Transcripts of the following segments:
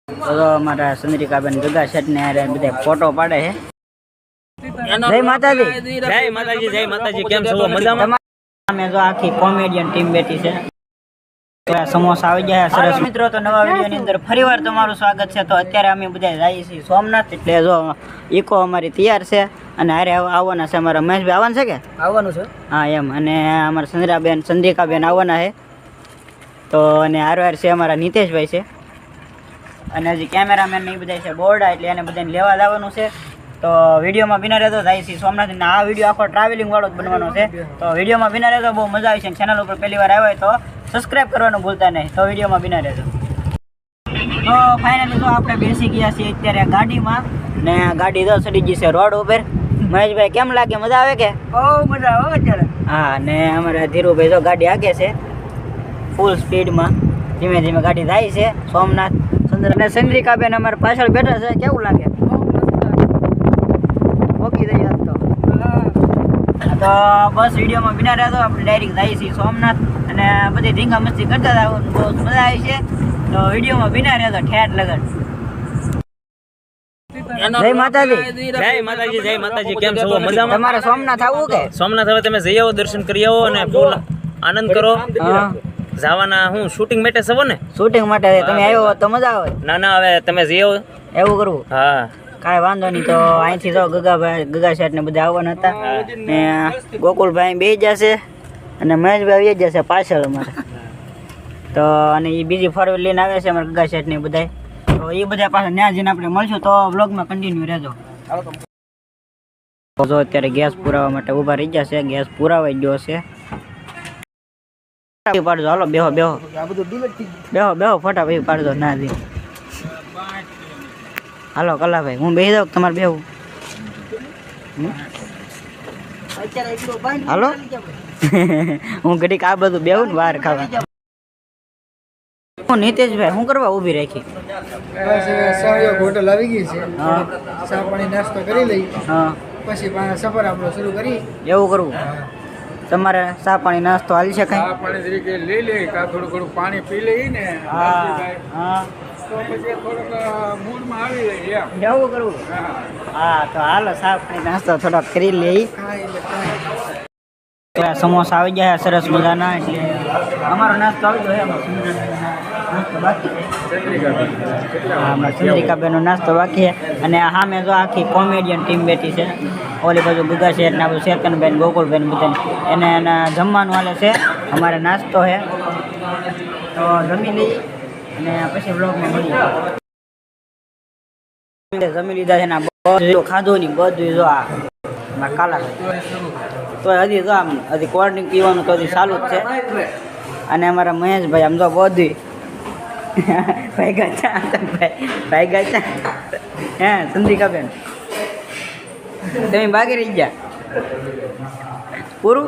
તો અમારા ચંદ્રિકાબેન ગગા શેઠ ને બધા ફોટો પાડે છે. જય માતાજી. જય માતાજી. જય માતાજી. કેમ છો? મજામાં? અમે જો આખી કોમેડિયન ટીમ બેઠી છે. સમોસા આવી ગયા સરસ. મિત્રો તો નવા વિડીયોની અંદર ફરીવાર તમારું સ્વાગત છે. તો અત્યારે અમે બધા જઈએ છીએ સોમનાથ. એટલે જો ઈકો અમારી તૈયાર છે અને હારે આવવાના છે અમારા મહેશભાઈ. આવવાનું છે કે આવવાનું છે? હા એમ. અને અમારા ચંદ્રિકાબેન આવવાના છે. તો અને હાર છે અમારા નીતેશભાઈ છે અને હજી કેમેરામેન ને એ બધા છે બોર્ડા, એટલે એને બધાને લેવા જવાનું છે. તો વિડીયોમાં બિના રહેતો જાય છે સોમનાથ. આ વિડીયો આખો ટ્રાવેલિંગ વાળો જ બનવાનો છે. તો વિડીયોમાં બિના રહેતો બહુ મજા આવી છે. ચેનલ ઉપર પહેલી વાર આવ્યો હોય તો સબસ્ક્રાઈબ કરવાનું ભૂલતા નહીં. તો વિડીયોમાં બિના રહેતો. તો ફાઇનલી તો આપણે બેસી ગયા છીએ અત્યારે ગાડીમાં ને ગાડી તો ચડી ગઈ છે રોડ ઉપર. મહેશભાઈ કેમ લાગે? મજા આવે કે? બહુ મજા આવે અત્યારે. હા. ને અમારા ધીરુભાઈ તો ગાડી આગે છે ફૂલ સ્પીડમાં. ધીમે ધીમે ગાડી જાય છે સોમનાથ. અને ચંદ્રિકાબેન અમારે પાછળ બેઠા છે. કેવું લાગે? ઓકી થઈ જાત તો બસ વિડીયોમાં બિના રહેતો આપણે ડાયરેક્ટ જઈએ છીએ સોમનાથ અને બધી ધીંગા મસ્તી કરતા હતા. બહુ મજા આવી છે. તો વિડીયોમાં બિના રહેતો ઠેઠ લગન. જય માતાજી. જય માતાજી. જય માતાજી. કેમ છો? મજામાં? તમારે સોમનાથ આવવું કે? સોમનાથ હવે તમે જઈ આવો, દર્શન કરી આવો અને ફૂલ આનંદ કરો. જવાના હું શૂટિંગ માટે સવો ને? શૂટિંગ માટે તમે આવ્યો હોત તો મજા આવે. ના ના, હવે તમે જઈ આવો. એવું કરવું? હા, કાંઈ વાંધો નહીં. તો અહીંથી તો ગગા શેઠ ને બધા આવવાના હતા ને ગોકુલભાઈ બે જશે અને મહેશભાઈ આવી જશે પાછળ અમારે. તો અને એ બીજી ફોરવ્હીલ લઈને આવે છે અમારે ગગા શેઠ ને બધા. તો એ બધા પાછળ ત્યાં જઈને આપણે મળશું. તો બ્લોગમાં કન્ટિન્યુ રહેજો. જો અત્યારે ગેસ પુરાવા માટે ઊભા રહી ગયા છે. ગેસ પુરાવાઈ ગયો છે. પાડજો. હાલો બેહો બેહો બેહો બેહો ફટાફટ પાડજો. ના દી હાલો કલાભાઈ હું બેસી દઉં તમારે બેહું? હાલો હું ઘડીક આ બધું બેહું ને બહાર ખાવા. હું નીતેશભાઈ શું કરવા ઊભી રાખી? હોટલ આવી ગઈ છે. ચા પાણી નાસ્તો કરી લઈ. હા પછી સફર આપણો શરૂ કરી. એવું કરવું? તમારે ચા પાણી નાસ્તો હાલી શકાય? ચા પાણી તરીકે લઈ લે, થોડું ઘણું પાણી પી લઈ ને. હા હા તો પછી થોડોક મૂડમાં આવી રહી એમ. એવું કરવું? હા તો હાલો ચા પાણી નાસ્તો થોડોક કરી લઈ. સમોસા આવી ગયા સરસ મજાના. એટલે અમારો નાસ્તો આવી ગયો. નાસ્તો બાકી ચંદ્રિકાબેનનો નાસ્તો બાકી છે. અને હા મેં જો આખી કોમેડિયન ટીમ બેઠી છે. ઓલી બાજુ ગગા શેઠ ને બધું સેકનબેન ગોકુલબેન બધા એને જમવાનું હાલે છે. અમારે નાસ્તો છે તો જમી લઈ અને પછી બ્લોગમાં મળીએ. જમી લીધા છે ને બધું ખાધું નહીં બધું જો આ કાલા. તો હજી જો આમ હજી કોલ્ડ ડ્રિંક પીવાનું તો હજી ચાલુ જ છે. અને અમારા મહેશભાઈ આમ જો બધું ભાઈ ગા હે ચંદ્રિકાબેન તમે બાકી રહી ગયા પૂરું?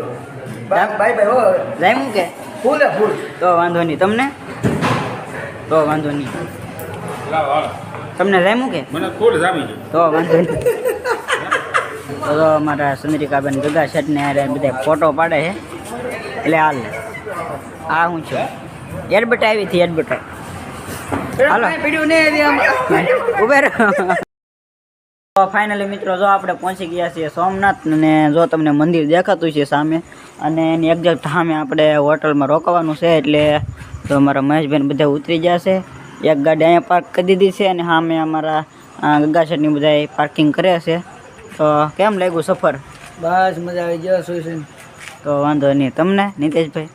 જામ્યું કે? તો વાંધો નહીં. તમને તો વાંધો નહીં. તમને જામ્યું કે? તો વાંધો નહીં. તો અમારા ચંદ્રિકાબેન ગગા શેઠ ને બધા ફોટો પાડે છે. એટલે હાલ આ હું છું એડબટ આવી હતી એડબટ. હાલો ઉભે રહો. ફાઇનલી મિત્રો જો આપણે પહોંચી ગયા છીએ સોમનાથ. ને જો તમને મંદિર દેખાતું છે સામે અને એની એક્ઝેક્ટ સામે આપણે હોટલમાં રોકાવાનું છે. એટલે તો અમારા મહેશભાઈ બધા ઉતરી જશે. એક ગાડી અહીંયા પાર્ક કરી દીધી છે અને સામે અમારા ગગા શેઠની બધા પાર્કિંગ કરે છે. તો કેમ લાગ્યું સફર? બસ મજા આવી ગયો. તો વાંધો નહીં. તમને નીતેશભાઈ?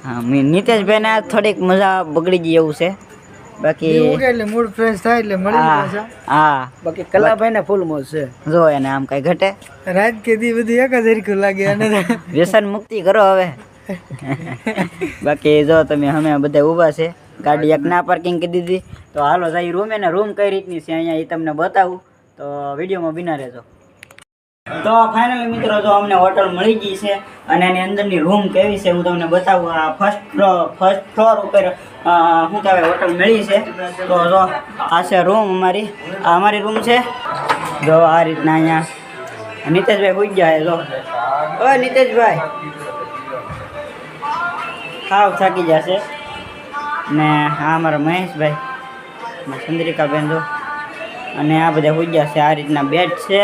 હા નીતેશભાઈ ને થોડીક મજા બગડી ગઈ એવું છે. બાકી એટલે મૂડ ફ્રેશ થાય એટલે મળી. હા બાકી કલાભાઈ ને ફૂલ મોજ છે. જો એને આમ કઈ ઘટે? રાત કે દી બધી એક જ હરખું લાગે. અને વ્યસન મુક્તિ કરો હવે. બાકી જો તમે અમે બધા ઊભા છે. ગાડી એક ના પાર્કિંગ કરી દીધી. તો હાલો જાય રૂમ. એને રૂમ કઈ રીતની છે અહીંયા એ તમને બતાવું. તો વિડીયોમાં બિના રહેજો. તો ફાઇનલી મિત્રો જો અમને હોટલ મળી ગઈ છે અને એની અંદરની રૂમ કેવી છે હું તમને બતાવું. આ ફર્સ્ટ ફ્લોર ઉપર શું કહેવાય હોટલ મળી છે. તો જો આ છે રૂમ અમારી. આ અમારી રૂમ છે. જો આ રીતના અહીંયા નીતેશભાઈ પૂછ ગયા. જો ઓ નીતેશભાઈ ખાવ થાકી જશે. ને આ અમારા મહેશભાઈ ચંદ્રિકાબેન જો અને આ બધા ઉજ્યા છે. આ રીતના બેડ છે,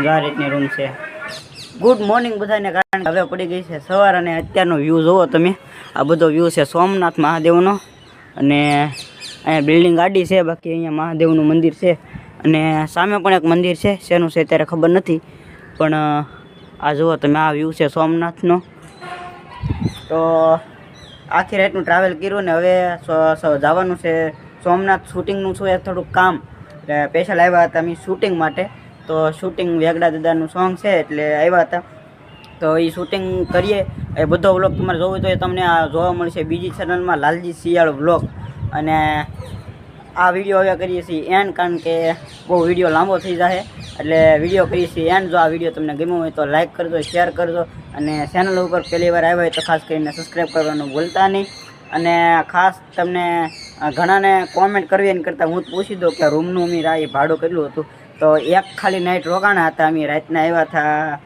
જો આ રીતની રૂમ છે. ગુડ મોર્નિંગ બધાને, કારણ કે હવે પડી ગઈ છે સવાર અને અત્યારનો વ્યૂ જુઓ તમે. આ બધો વ્યૂ છે સોમનાથ મહાદેવનો અને અહીંયા બિલ્ડિંગ આડી છે, બાકી અહીંયા મહાદેવનું મંદિર છે અને સામે પણ એક મંદિર છે, શેનું છે ત્યારે ખબર નથી, પણ આ જુઓ તમે આ વ્યૂ છે સોમનાથનો. તો આખી રાતનું ટ્રાવેલ કર્યું ને હવે જવાનું છે સોમનાથ. શૂટિંગનું શું એ થોડુંક કામ સ્પેશિયલ આવ્યા હતા અમે શૂટિંગ માટે. તો શૂટિંગ વેગડા દાદાનું સોંગ છે એટલે આવ્યા હતા. તો એ શૂટિંગ કરીએ એ બધો વ્લોગ તમારે જોવો તો તમને આ જોવા મળશે બીજી ચેનલમાં, લાલજી શિયાળ વ્લોગ. અને આ વિડીયો હવે કરીએ છીએ એન્ડ, કારણ કે બહુ વિડીયો લાંબો થઈ જાય એટલે વિડીયો કરીએ છીએ એન્ડ. જો આ વિડીયો તમને ગમ્યો હોય તો લાઇક કરજો, શેર કરજો અને ચેનલ ઉપર પહેલી વાર આવ્યા હોય તો ખાસ કરીને સબસ્ક્રાઈબ કરવાનું ભૂલતા નહીં. અને ખાસ તમને ઘણાને કોમેન્ટ કરવી એની કરતાં હું પૂછી દઉં કે રૂમનું અમે રાઈ ભાડું કેટલું હતું. તો એક ખાલી નાઇટ રોકાણા હતા અમે, રાતના આવ્યા હતા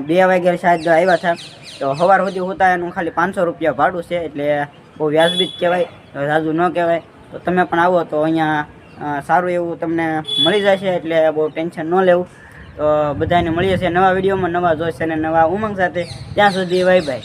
2 વાગ્યા શાયદ આવ્યા હતા. તો સવાર સુધી હોતા એનું ખાલી 500 રૂપિયા ભાડું છે, એટલે બહુ વ્યાજબી જ કહેવાય, સાજુ ન કહેવાય. તો તમે પણ આવો તો અહીંયા સારું એવું તમને મળી જશે, એટલે બહુ ટેન્શન ન લેવું. તો બધાને મળીએ છીએ નવા વિડીયોમાં, નવા જોઈશે અને નવા ઉમંગ સાથે. ત્યાં સુધી બાય બાય.